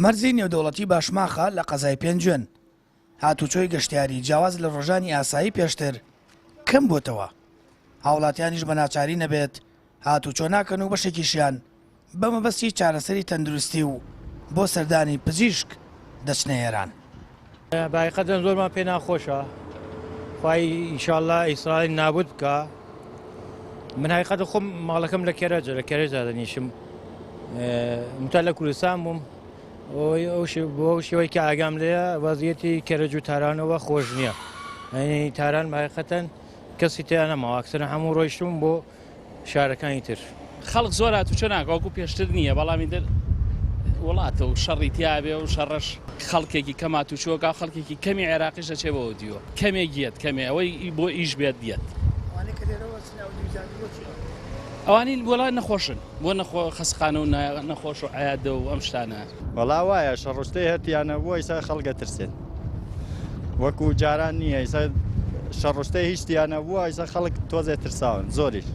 مەرجی نێودەوڵەتی باشماخە لە قەزای پێنجوێن هاتوچۆی گەشتیاری جیاواز لە ڕۆژانی ئاسایی پێشتر کەم بۆتەوە هاوڵاتیانیش بە ناچاری نەبێت هاتوچۆ ناکەن و بەشێکیشیان بە مەبەستی چارەسەری تەندروستی و بۆ سەردانی پزیشک دەچنە ئێران. باقیقەتەن زۆرمان پێ ناخۆشە خی ئینشاءالله ئیسرائیل نابود بکە. من حقیقەت خۆم ماڵەکەم لە کێرەجە دەنیشم متە لە کوردستان بووم بۆ شێوەی کە ئاگام لێە وەزیەتی کێرەج و تارانەوە خۆش نییە. ئەنی تاران باقیقەتەن کەسی تیان نەماوە ئەکسەرە هەموو ڕۆیشتم بۆ شارەکانی تر. خەڵک زۆر هاتوچۆ ناکەوەکو پێشتر نییە بەڵامی در وڵاتە و شەڕی تیابێ و شەڕەش خەڵکێکی کەم هاتوچۆکە خەڵکێکی کەمی عێراقیش دەچێ بەوە دیوە کەمێک گیەت کەمێ ئەوەی بۆ ئیش بێت دیێت ئەوانی وڵات نەخۆشن بۆ خەسخانە و نەخۆش و عیادە و ئەم شتانە وەڵا وایە شەڕشتەی هەتیانە بۆ ئیسا خەڵگە ترسێن وەکو جاران نییە ئیسا شەڕشتەی هیچیانە بووە ئیسا خەڵک تۆزێ ترساون زۆریش.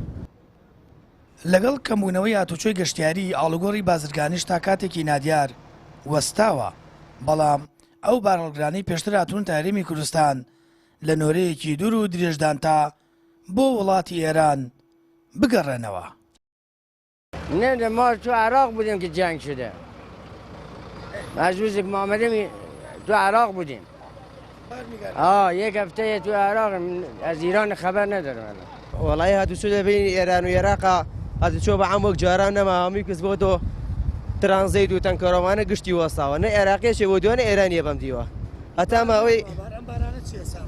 لەگەڵ کەمبوونەوەی هاتوچۆی گەشتیاری ئاڵوگۆڕی بازرگانیش تا کاتێکی نادیار وەستاوە بەڵام ئەو بارهەڵگرانەی پێشتر هاتوون تا هەرێمی کوردستان لە نۆرەیەکی دوور و درێژدان تا بۆ وڵاتی ئێران بگەڕێنەوە. نه ما تو عراق بودیم که جنگ شده. از روزی که ما آمدیم تو عراق بودیم. یک هفته تو عراق از ایران خبر ندارم. والله هاتوچۆ بین ئێران و عێراق هاتوچۆ بە عەم وەک جاران نەما هەمووی کەس بۆ تۆ ترانزیت و تەنکەڕۆمانە گشتی وەستاوە نە عێراقیەشێ بۆ دوانە ئێرانیە بەم دیوە هەتامە ئەوەی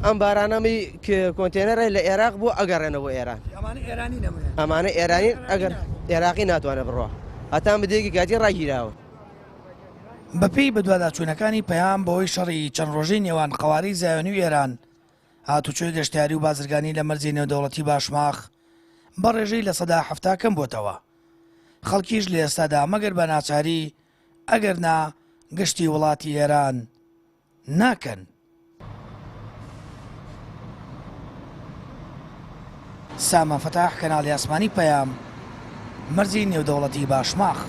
ئەم بارانەمی کۆنتێنەرە لە عێراق بۆ ئەگەڕێنەوە بۆ ئێران ئەمانە ئێرانین ئەگەر عێراقی ناتوانە بڕۆ هەتام بدەیەکی کاتی ڕاگیراوە. بەپێی بە دوواداچوونەکانی پەیام بەوەی شەڕی چەند ڕۆژەی نێوان قەواری زایۆنی و ئێران هاتوچۆی گەشتیاری و بازرگانی لە مەرجی نێودەوڵەتی باشماخ بە ڕێژەی لە سەدا هەفتا کەم بۆتەوە خەڵکیش لە ئێستادا مەگەر بە ناچاری ئەگەر نا گشتی وڵاتی ئێران ناکەن. سامان فەتاح کەناڵی ئاسمانی پەیام مەرجی نێودەوڵەتی باشماخ.